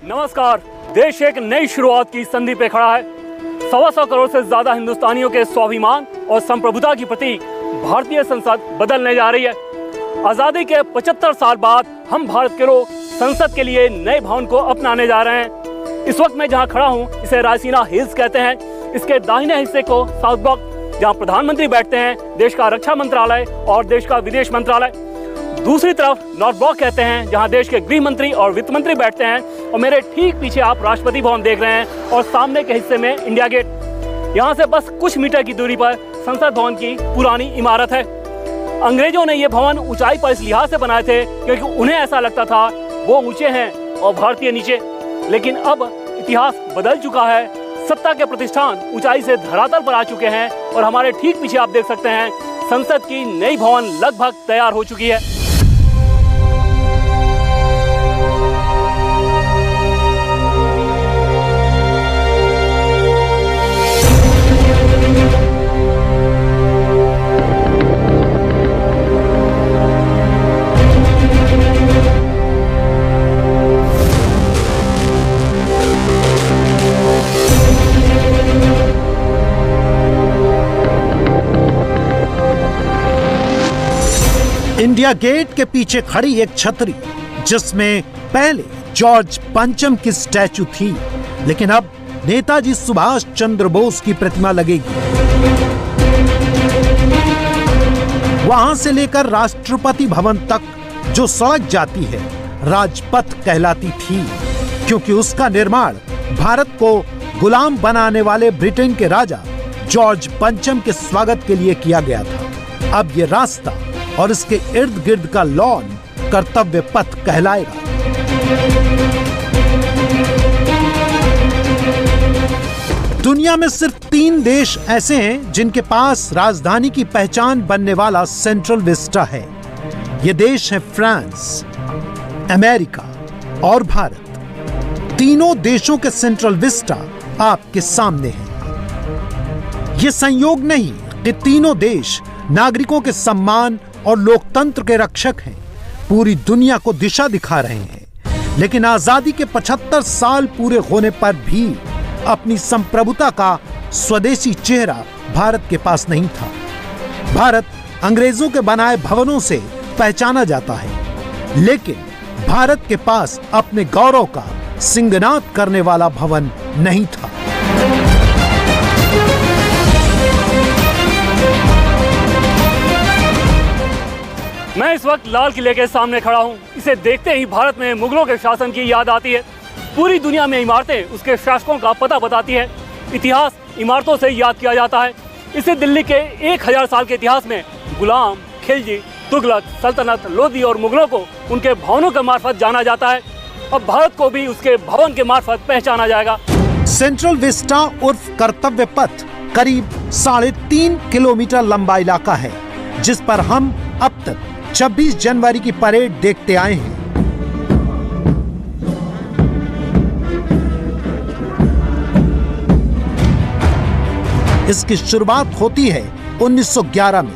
नमस्कार। देश एक नई शुरुआत की संधि पे खड़ा है। 125 करोड़ से ज्यादा हिंदुस्तानियों के स्वाभिमान और संप्रभुता की प्रतीक भारतीय संसद बदलने जा रही है। आजादी के 75 साल बाद हम भारत के लोग संसद के लिए नए भवन को अपनाने जा रहे हैं। इस वक्त मैं जहां खड़ा हूं, इसे रायसीना हिल्स कहते हैं। इसके दाहिने हिस्से को साउथ ब्लॉक, जहां प्रधानमंत्री बैठते हैं, देश का रक्षा मंत्रालय और देश का विदेश मंत्रालय। दूसरी तरफ नॉर्थ ब्लॉक कहते हैं, जहां देश के गृह मंत्री और वित्त मंत्री बैठते हैं। और मेरे ठीक पीछे आप राष्ट्रपति भवन देख रहे हैं और सामने के हिस्से में इंडिया गेट। यहाँ से बस कुछ मीटर की दूरी पर संसद भवन की पुरानी इमारत है। अंग्रेजों ने ये भवन ऊंचाई पर इस लिहाज से बनाए थे क्योंकि उन्हें ऐसा लगता था वो ऊंचे हैं और भारतीय नीचे। लेकिन अब इतिहास बदल चुका है। सत्ता के प्रतिष्ठान ऊंचाई से धरातल पर आ चुके हैं और हमारे ठीक पीछे आप देख सकते हैं संसद की नई भवन लगभग तैयार हो चुकी है। इंडिया गेट के पीछे खड़ी एक छतरी, जिसमें पहले जॉर्ज पंचम की स्टैचू थी, लेकिन अब नेताजी सुभाष चंद्र बोस की प्रतिमा लगेगी। वहां से लेकर राष्ट्रपति भवन तक जो सड़क जाती है राजपथ कहलाती थी, क्योंकि उसका निर्माण भारत को गुलाम बनाने वाले ब्रिटेन के राजा जॉर्ज पंचम के स्वागत के लिए किया गया था। अब ये रास्ता और इसके इर्द गिर्द का लॉन कर्तव्य पथ कहलाएगा। दुनिया में सिर्फ 3 देश ऐसे हैं जिनके पास राजधानी की पहचान बनने वाला सेंट्रल विस्टा है। ये देश है फ्रांस, अमेरिका और भारत। तीनों देशों के सेंट्रल विस्टा आपके सामने हैं। ये संयोग नहीं कि तीनों देश नागरिकों के सम्मान और लोकतंत्र के रक्षक हैं, पूरी दुनिया को दिशा दिखा रहे हैं। लेकिन आजादी के 75 साल पूरे होने पर भी अपनी संप्रभुता का स्वदेशी चेहरा भारत के पास नहीं था। भारत अंग्रेजों के बनाए भवनों से पहचाना जाता है, लेकिन भारत के पास अपने गौरव का सिंगनाद करने वाला भवन नहीं था। मैं इस वक्त लाल किले के सामने खड़ा हूं। इसे देखते ही भारत में मुगलों के शासन की याद आती है। पूरी दुनिया में इमारतें उसके शासकों का पता बताती है। इतिहास इमारतों से याद किया जाता है। इसे दिल्ली के 1000 साल के इतिहास में गुलाम, खिलजी, तुगलक, सल्तनत, लोधी और मुगलों को उनके भवनों के मार्फत जाना जाता है। अब भारत को भी उसके भवन के मार्फत पहचाना जाएगा। सेंट्रल विस्टा उर्फ कर्तव्य पथ करीब 3.5 किलोमीटर लंबा इलाका है, जिस पर हम अब तक 26 जनवरी की परेड देखते आए हैं। इसकी शुरुआत होती है 1911 में।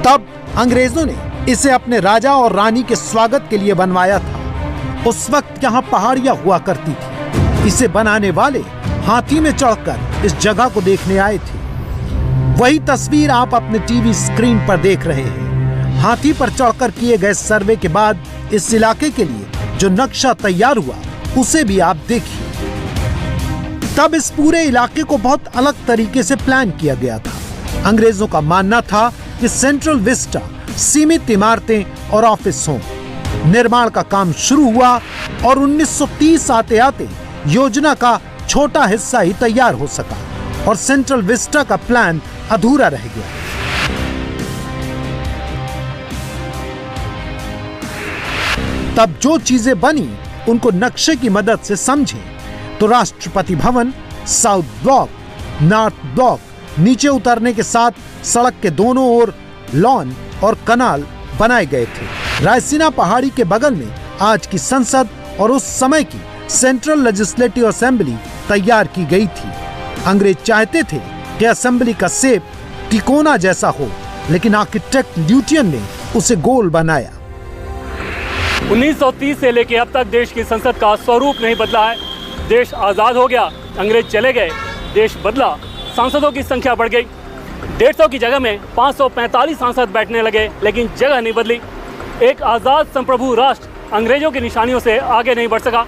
तब अंग्रेजों ने इसे अपने राजा और रानी के स्वागत के लिए बनवाया था। उस वक्त यहाँ पहाड़ियां हुआ करती थी। इसे बनाने वाले हाथी में चढ़कर इस जगह को देखने आए थे। वही तस्वीर आप अपने टीवी स्क्रीन पर देख रहे हैं। हाथी पर चढ़कर किए गए सर्वे के बाद इस इलाके के लिए जो नक्शा तैयार हुआ उसे भी आप देखिए। तब इस पूरे इलाके को बहुत अलग तरीके से प्लान किया गया था। अंग्रेजों का मानना था कि सेंट्रल विस्टा सीमित इमारतें और ऑफिस हों। निर्माण का काम शुरू हुआ और 1930 आते आते योजना का छोटा हिस्सा ही तैयार हो सका और सेंट्रल विस्टा का प्लान अधूरा रह गया। तब जो चीजें बनी उनको नक्शे की मदद से समझें तो Rashtrapati Bhavan, south block, north block, नीचे उतरने के साथ सड़क के दोनों ओर लॉन और कनाल बनाए गए थे। रायसीना पहाड़ी के बगल में आज की संसद और उस समय की सेंट्रल लेजिस्लेटिव असेंबली तैयार की गई थी। अंग्रेज चाहते थे कि असेंबली का शेप तिकोना जैसा हो, लेकिन आर्किटेक्ट ल्यूटियन ने उसे गोल बनाया। 1930 से लेकर अब तक देश की संसद का स्वरूप नहीं बदला है। देश आज़ाद हो गया, अंग्रेज चले गए, देश बदला, सांसदों की संख्या बढ़ गई। 150 की जगह में 545 सांसद बैठने लगे, लेकिन जगह नहीं बदली। एक आज़ाद संप्रभु राष्ट्र अंग्रेजों की निशानियों से आगे नहीं बढ़ सका।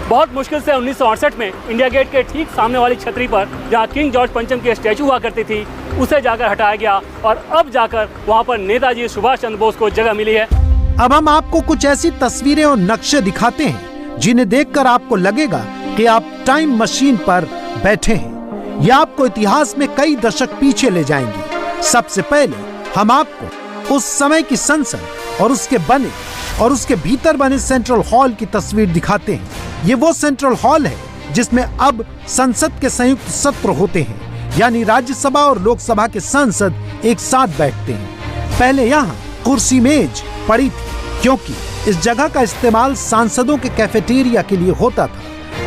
बहुत मुश्किल से 1968 में इंडिया गेट के ठीक सामने वाली छतरी पर जहां किंग जॉर्ज पंचम की स्टैचू हुआ करती थी, उसे जाकर हटाया गया और अब जाकर वहां पर नेताजी सुभाष चंद्र बोस को जगह मिली है। अब हम आपको कुछ ऐसी तस्वीरें और नक्शे दिखाते हैं जिन्हें देखकर आपको लगेगा कि आप टाइम मशीन पर बैठे हैं। ये आपको इतिहास में कई दशक पीछे ले जाएंगी। सबसे पहले हम आपको उस समय की संसद और उसके भीतर बने सेंट्रल हॉल की तस्वीर दिखाते हैं। ये वो सेंट्रल हॉल है जिसमें अब संसद के संयुक्त सत्र होते हैं, यानी राज्यसभा और लोकसभा के सांसद एक साथ बैठते हैं। पहले यहाँ कुर्सी मेज पड़ी थी क्योंकि इस जगह का इस्तेमाल सांसदों के कैफेटेरिया के लिए होता था,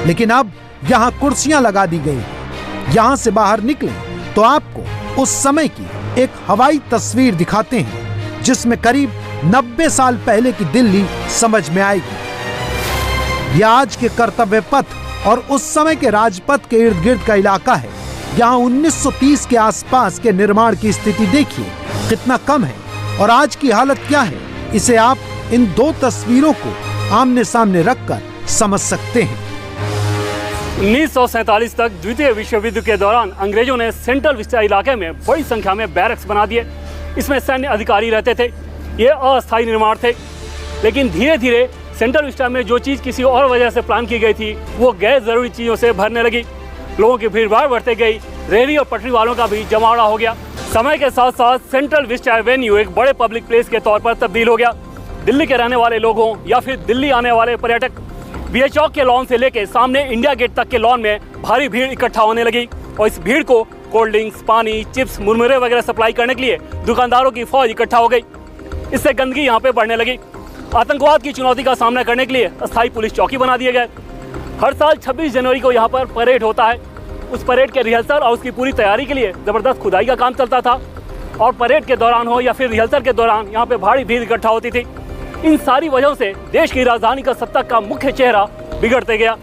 लेकिन अब यहाँ कुर्सियां लगा दी गई हैं। यहाँ से बाहर निकले तो आपको उस समय की एक हवाई तस्वीर दिखाते हैं जिसमें करीब 90 साल पहले की दिल्ली समझ में आएगी। यह आज के कर्तव्य पथ और उस समय के राजपथ के इर्द गिर्द का इलाका है। यहाँ 1930 के आसपास के निर्माण की स्थिति देखिए कितना कम है और आज की हालत क्या है, इसे आप इन दो तस्वीरों को आमने सामने रखकर समझ सकते हैं। 1947 तक द्वितीय विश्व युद्ध के दौरान अंग्रेजों ने सेंट्रल विस्टा इलाके में बड़ी संख्या में बैरक्स बना दिए। इसमें सैन्य अधिकारी रहते थे। ये अस्थायी निर्माण थे, लेकिन धीरे धीरे सेंट्रल विस्टा में जो चीज़ किसी और वजह से प्लान की गई थी वो गैर जरूरी चीज़ों से भरने लगी। लोगों की भीड़भाड़ बढ़ती गई, रेहड़ी और पटरी वालों का भी जमावड़ा हो गया। समय के साथ साथ सेंट्रल विस्टा एवेन्यू एक बड़े पब्लिक प्लेस के तौर पर तब्दील हो गया। दिल्ली के रहने वाले लोगों या फिर दिल्ली आने वाले पर्यटक बीए चौक के लॉन से लेकर सामने इंडिया गेट तक के लॉन में भारी भीड़ इकट्ठा होने लगी और इस भीड़ को कोल्ड ड्रिंक्स, पानी, चिप्स, मुरमुरे वगैरह सप्लाई करने के लिए दुकानदारों की फौज इकट्ठा हो गई। इससे गंदगी यहाँ पे बढ़ने लगी। आतंकवाद की चुनौती का सामना करने के लिए अस्थायी पुलिस चौकी बना दिए गए। हर साल 26 जनवरी को यहाँ पर परेड होता है। उस परेड के रिहर्सल और उसकी पूरी तैयारी के लिए ज़बरदस्त खुदाई का काम चलता था और परेड के दौरान हो या फिर रिहर्सल के दौरान यहाँ पे भारी भीड़ इकट्ठा होती थी। इन सारी वजहों से देश की राजधानी का सत्ता का मुख्य चेहरा बिगड़ते गया।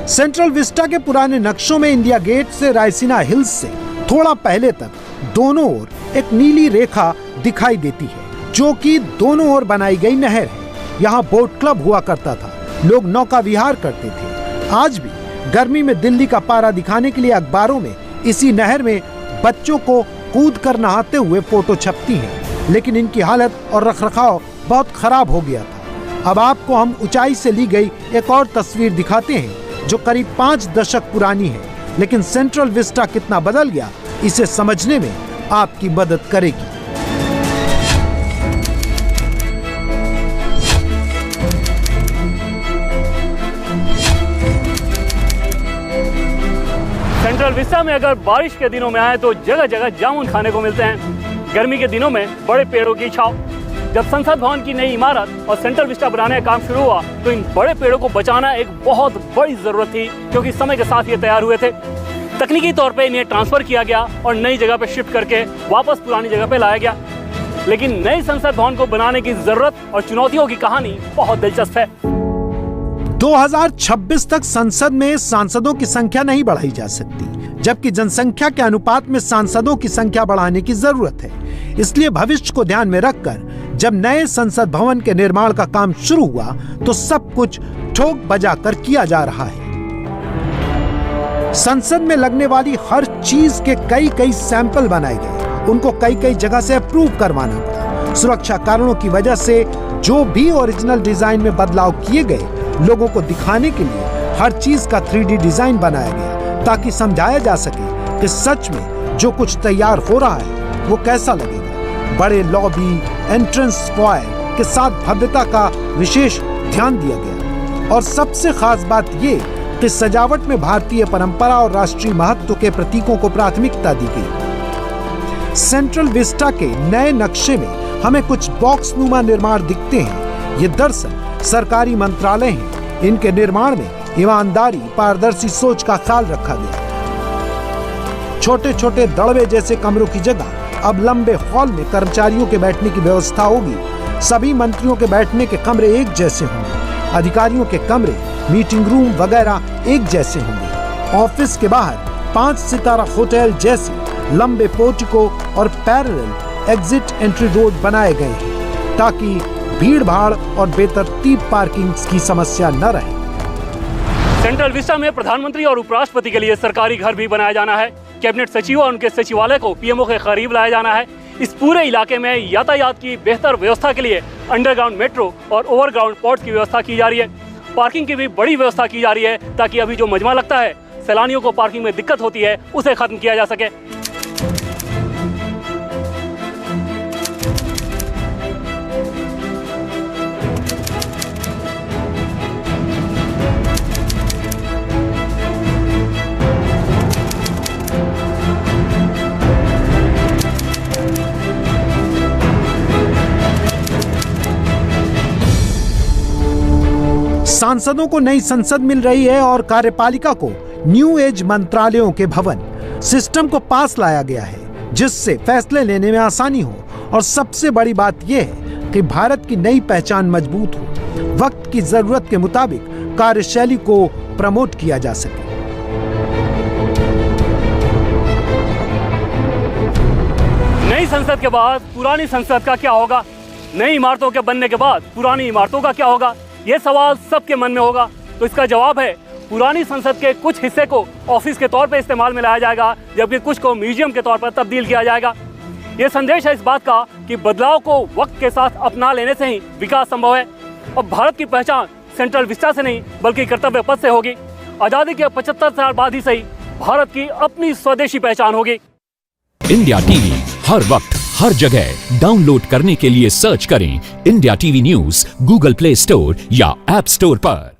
सेंट्रल विस्टा के पुराने नक्शों में इंडिया गेट से रायसीना हिल्स से थोड़ा पहले तक दोनों ओर एक नीली रेखा दिखाई देती है जो कि दोनों ओर बनाई गई नहर है। यहाँ बोट क्लब हुआ करता था, लोग नौका विहार करते थे। आज भी गर्मी में दिल्ली का पारा दिखाने के लिए अखबारों में इसी नहर में बच्चों को कूद कर नहाते हुए फोटो छपती हैं, लेकिन इनकी हालत और रखरखाव बहुत खराब हो गया था। अब आपको हम ऊंचाई से ली गई एक और तस्वीर दिखाते हैं जो करीब 5 दशक पुरानी है, लेकिन सेंट्रल विस्टा कितना बदल गया इसे समझने में आपकी मदद करेगी। सेंट्रल विस्टा में अगर बारिश के दिनों में आए तो जगह जगह जामुन खाने को मिलते हैं। गर्मी के दिनों में बड़े पेड़ों की छाव। जब संसद भवन की नई इमारत और सेंट्रल विस्टा बनाने का काम शुरू हुआ तो इन बड़े पेड़ों को बचाना एक बहुत बड़ी जरूरत थी, क्योंकि समय के साथ ये तैयार हुए थे। तकनीकी तौर पे इन्हें ट्रांसफर किया गया और नई जगह पे शिफ्ट करके वापस पुरानी जगह पे लाया गया। लेकिन नई संसद भवन को बनाने की जरूरत और चुनौतियों की कहानी बहुत दिलचस्प है। 2026 तक संसद में सांसदों की संख्या नहीं बढ़ाई जा सकती, जबकि जनसंख्या के अनुपात में सांसदों की संख्या बढ़ाने की जरूरत है। इसलिए भविष्य को ध्यान में रखकर जब नए संसद भवन के निर्माण का काम शुरू हुआ तो सब कुछ ठोक बजाकर किया जा रहा है। संसद में लगने वाली हर चीज के कई सैंपल बनाए गए, उनको कई जगह से अप्रूव करवाना पड़ा। सुरक्षा कारणों की वजह से जो भी ओरिजिनल डिजाइन में बदलाव किए गए, लोगों को दिखाने के लिए हर चीज का 3D डिजाइन बनाया गया ताकि समझाया जा सके कि सच में जो कुछ तैयार हो रहा है वो कैसा लगेगा। बड़े लॉबी, एंट्रेंस स्क्वायर के साथ भव्यता का विशेष ध्यान दिया गया और सबसे खास बात ये कि सजावट में भारतीय परंपरा और राष्ट्रीय महत्व के प्रतीकों को प्राथमिकता दी गई। सेंट्रल विस्टा के नए नक्शे में हमें कुछ बॉक्स नुमा निर्माण दिखते हैं। ये दरअसल सरकारी मंत्रालय हैं। इनके निर्माण में ईमानदारी, पारदर्शी सोच का ख्याल रखा गया। छोटे छोटे दड़वे जैसे कमरों की जगह अब लंबे हॉल में कर्मचारियों के बैठने की व्यवस्था होगी। सभी मंत्रियों के बैठने के कमरे एक जैसे होंगे। अधिकारियों के कमरे, मीटिंग रूम वगैरह एक जैसे होंगे। ऑफिस के बाहर 5 सितारा होटल जैसे लंबे पोर्टिको और पैरेलल एग्जिट एंट्री रोड बनाए गए हैं ताकि भीड़ भाड़ और बेतरतीब पार्किंग की समस्या न रहे। सेंट्रल विस्टा में प्रधानमंत्री और उपराष्ट्रपति के लिए सरकारी घर भी बनाया जाना है। कैबिनेट सचिव और उनके सचिवालय को पीएमओ के करीब लाया जाना है। इस पूरे इलाके में यातायात की बेहतर व्यवस्था के लिए अंडरग्राउंड मेट्रो और ओवरग्राउंड पोर्ट की व्यवस्था की जा रही है। पार्किंग की भी बड़ी व्यवस्था की जा रही है ताकि अभी जो मजमा लगता है, सैलानियों को पार्किंग में दिक्कत होती है, उसे खत्म किया जा सके। सांसदों को नई संसद मिल रही है और कार्यपालिका को न्यू एज मंत्रालयों के भवन सिस्टम को पास लाया गया है, जिससे फैसले लेने में आसानी हो। और सबसे बड़ी बात यह है कि भारत की नई पहचान मजबूत हो, वक्त की जरूरत के मुताबिक कार्यशैली को प्रमोट किया जा सके। नई संसद के बाद पुरानी संसद का क्या होगा? नई इमारतों के बनने के बाद पुरानी इमारतों का क्या होगा? ये सवाल सबके मन में होगा। तो इसका जवाब है, पुरानी संसद के कुछ हिस्से को ऑफिस के तौर पर इस्तेमाल में लाया जाएगा, जबकि कुछ को म्यूजियम के तौर पर तब्दील किया जाएगा। ये संदेश है इस बात का कि बदलाव को वक्त के साथ अपना लेने से ही विकास संभव है। अब भारत की पहचान सेंट्रल विस्टा से नहीं बल्कि कर्तव्य पथ से होगी। आजादी के 75 साल बाद ही सही भारत की अपनी स्वदेशी पहचान होगी। इंडिया टीवी हर वक्त हर जगह डाउनलोड करने के लिए सर्च करें India TV news Google play store या ऐप स्टोर पर।